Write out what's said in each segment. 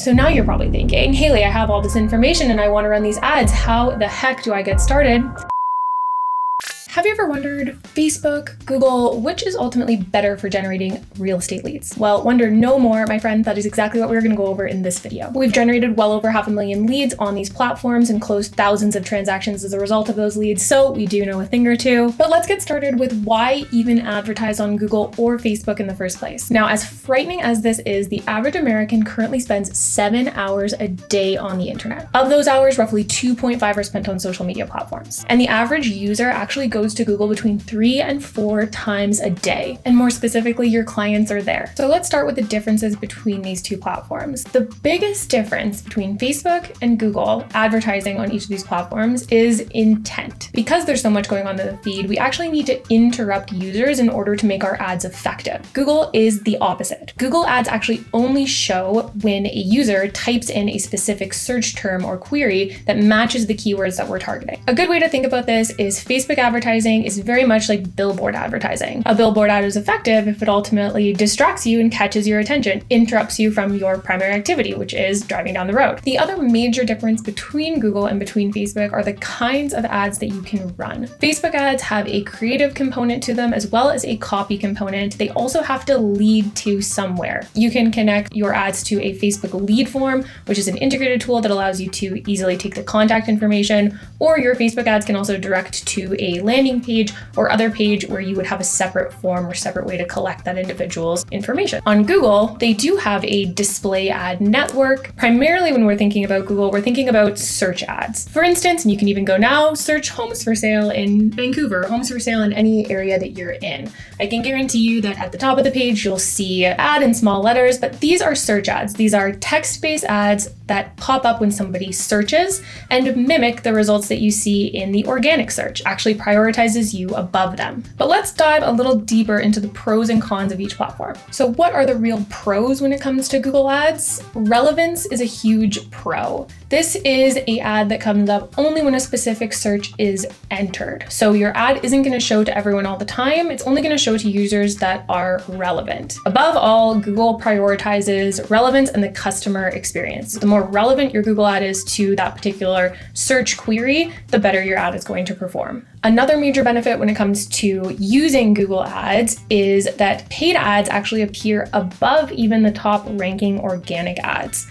So now you're probably thinking, Hayley, I have all this information and I want to run these ads. How the heck do I get started? Have you ever wondered, Facebook, Google, which is ultimately better for generating real estate leads? Well, wonder no more, my friend. That is exactly what we're going to go over in this video. We've generated well over 500,000 leads on these platforms and closed thousands of transactions as a result of those leads, so we do know a thing or two. But let's get started with why even advertise on Google or Facebook in the first place. Now, as frightening as this is, the average American currently spends 7 hours a day on the internet. Of those hours, roughly 2.5 are spent on social media platforms. And the average user actually goes to Google between 3 and 4 times a day. And more specifically, your clients are there. So let's start with the differences between these two platforms. The biggest difference between Facebook and Google advertising on each of these platforms is intent. Because there's so much going on in the feed, we actually need to interrupt users in order to make our ads effective. Google is the opposite. Google ads actually only show when a user types in a specific search term or query that matches the keywords that we're targeting. A good way to think about this is Facebook advertising is very much like billboard advertising. A billboard ad is effective if it ultimately distracts you and catches your attention, interrupts you from your primary activity, which is driving down the road. The other major difference between Google and between Facebook are the kinds of ads that you can run. Facebook ads have a creative component to them as well as a copy component. They also have to lead to somewhere. You can connect your ads to a Facebook lead form, which is an integrated tool that allows you to easily take the contact information, or your Facebook ads can also direct to a landing page or other page where you would have a separate form or separate way to collect that individual's information. On Google, they do have a display ad network. Primarily when we're thinking about Google, we're thinking about search ads. For instance, and you can even go now, search homes for sale in Vancouver, homes for sale in any area that you're in. I can guarantee you that at the top of the page, you'll see ad in small letters, but these are search ads. These are text-based ads that pop up when somebody searches and mimic the results that you see in the organic search, actually prioritizes you above them. But let's dive a little deeper into the pros and cons of each platform. So what are the real pros when it comes to Google Ads? Relevance is a huge pro. This is an ad that comes up only when a specific search is entered. So your ad isn't going to show to everyone all the time. It's only going to show to users that are relevant. Above all, Google prioritizes relevance and the customer experience. The more relevant your Google ad is to that particular search query, the better your ad is going to perform. Another major benefit when it comes to using Google Ads is that paid ads actually appear above even the top ranking organic ads.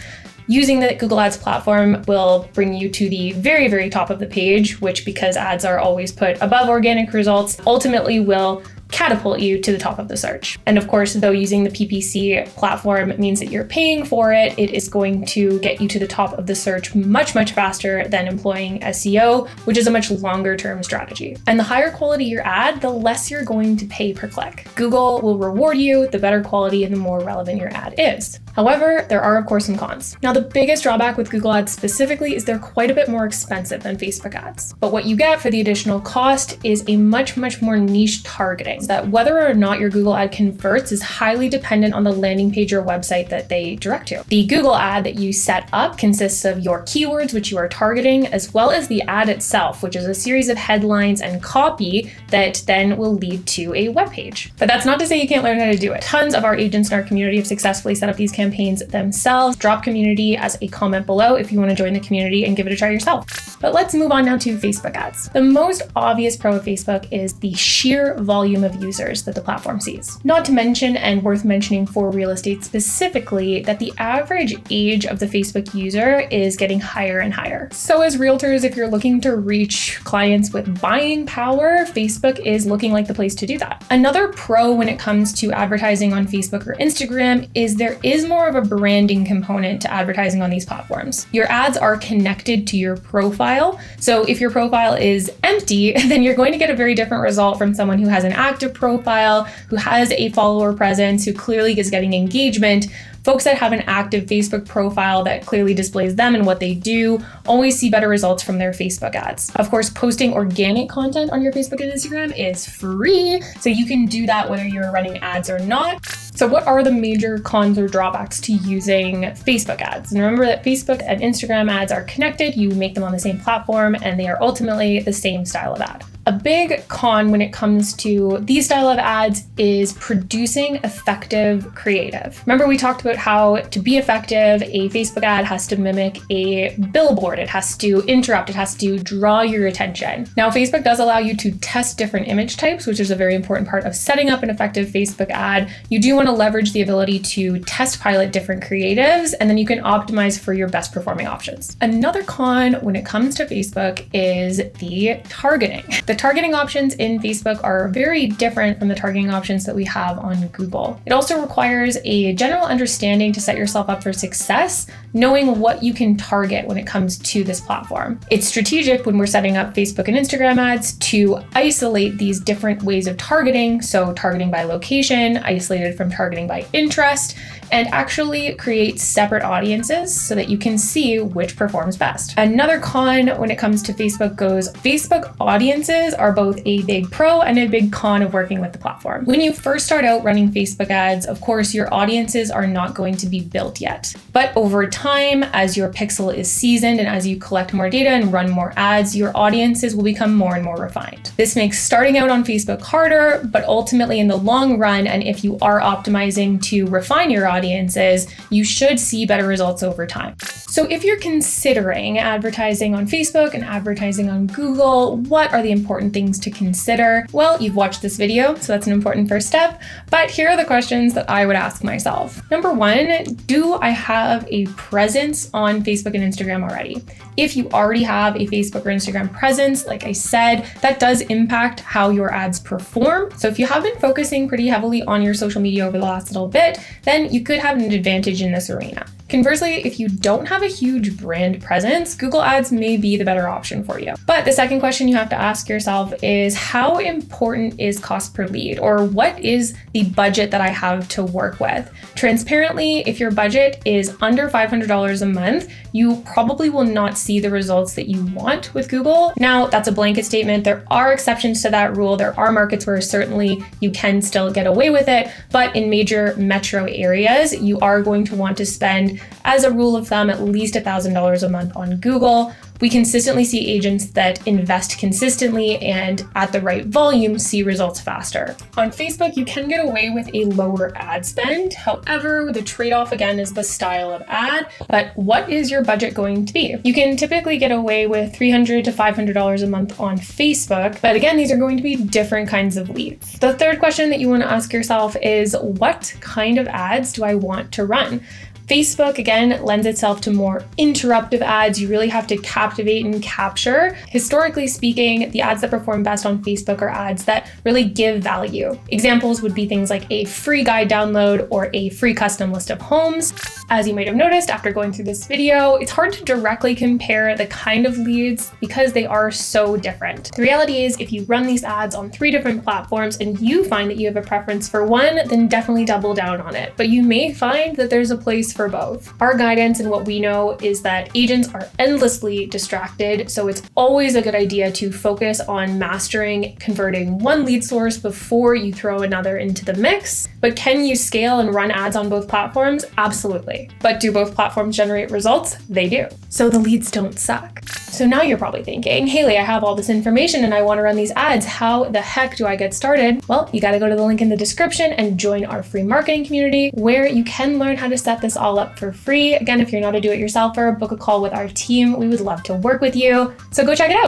Using the Google Ads platform will bring you to the very, very top of the page, which, because ads are always put above organic results, ultimately will catapult you to the top of the search. And of course, though using the PPC platform means that you're paying for it, it is going to get you to the top of the search much, much faster than employing SEO, which is a much longer term strategy. And the higher quality your ad, the less you're going to pay per click. Google will reward you the better quality and the more relevant your ad is. However, there are of course some cons. Now, the biggest drawback with Google Ads specifically is they're quite a bit more expensive than Facebook ads. But what you get for the additional cost is a much, much more niche targeting. That whether or not your Google ad converts is highly dependent on the landing page or website that they direct to. The Google ad that you set up consists of your keywords, which you are targeting, as well as the ad itself, which is a series of headlines and copy that then will lead to a web page. But that's not to say you can't learn how to do it. Tons of our agents in our community have successfully set up these campaigns themselves. Drop community as a comment below if you want to join the community and give it a try yourself. But let's move on now to Facebook ads. The most obvious pro of Facebook is the sheer volume of users that the platform sees. Not to mention, and worth mentioning for real estate specifically, that the average age of the Facebook user is getting higher and higher. So as realtors, if you're looking to reach clients with buying power, Facebook is looking like the place to do that. Another pro when it comes to advertising on Facebook or Instagram is there is more of a branding component to advertising on these platforms. Your ads are connected to your profile. So if your profile is empty, then you're going to get a very different result from someone who has an active profile, who has a follower presence, who clearly is getting engagement. Folks that have an active Facebook profile that clearly displays them and what they do always see better results from their Facebook ads. Of course, posting organic content on your Facebook and Instagram is free, so you can do that whether you're running ads or not. So what are the major cons or drawbacks to using Facebook ads? And remember that Facebook and Instagram ads are connected. You make them on the same platform and they are ultimately the same style of ad. A big con when it comes to these style of ads is producing effective creative. Remember, we talked about how to be effective, a Facebook ad has to mimic a billboard. It has to interrupt, it has to draw your attention. Now, Facebook does allow you to test different image types, which is a very important part of setting up an effective Facebook ad. You do want to leverage the ability to test pilot different creatives, and then you can optimize for your best performing options. Another con when it comes to Facebook is the targeting. The targeting options in Facebook are very different from the targeting options that we have on Google. It also requires a general understanding to set yourself up for success, knowing what you can target when it comes to this platform. It's strategic when we're setting up Facebook and Instagram ads to isolate these different ways of targeting, so targeting by location, isolated from targeting by interest, and actually create separate audiences so that you can see which performs best. Another con when it comes to Facebook goes, Facebook audiences are both a big pro and a big con of working with the platform. When you first start out running Facebook ads, of course, your audiences are not going to be built yet. But over time, as your pixel is seasoned and as you collect more data and run more ads, your audiences will become more and more refined. This makes starting out on Facebook harder, but ultimately in the long run, and if you are optimizing to refine your audiences, you should see better results over time. So if you're considering advertising on Facebook and advertising on Google, what are the important things to consider? Well, you've watched this video, so that's an important first step, but here are the questions that I would ask myself. Number one, do I have a presence on Facebook and Instagram already? If you already have a Facebook or Instagram presence, like I said, that does impact how your ads perform. So if you have been focusing pretty heavily on your social media over the last little bit, then you could have an advantage in this arena. Conversely, if you don't have a huge brand presence, Google Ads may be the better option for you. But the second question you have to ask yourself is, how important is cost per lead, or what is the budget that I have to work with? Transparently, if your budget is under $500 a month, you probably will not see the results that you want with Google. Now, that's a blanket statement. There are exceptions to that rule. There are markets where certainly you can still get away with it, but in major metro areas, you are going to want to spend, as a rule of thumb, at least $1,000 a month on Google. We consistently see agents that invest consistently and at the right volume see results faster. On Facebook, you can get away with a lower ad spend. However, the trade-off again is the style of ad, but what is your budget going to be? You can typically get away with $300 to $500 a month on Facebook, but again, these are going to be different kinds of leads. The third question that you want to ask yourself is, what kind of ads do I want to run? Facebook, again, lends itself to more interruptive ads. You really have to captivate and capture. Historically speaking, the ads that perform best on Facebook are ads that really give value. Examples would be things like a free guide download or a free custom list of homes. As you might have noticed after going through this video, it's hard to directly compare the kind of leads because they are so different. The reality is, if you run these ads on 3 different platforms and you find that you have a preference for one, then definitely double down on it. But you may find that there's a place for both. Our guidance and what we know is that agents are endlessly distracted, so it's always a good idea to focus on mastering converting one lead source before you throw another into the mix. But can you scale and run ads on both platforms? Absolutely. But do both platforms generate results? They do. So the leads don't suck. So now you're probably thinking, Hayley, I have all this information and I want to run these ads. How the heck do I get started? Well, you got to go to the link in the description and join our free marketing community where you can learn how to set this all up for free. Again, if you're not a do-it-yourselfer, book a call with our team. We would love to work with you. So go check it out.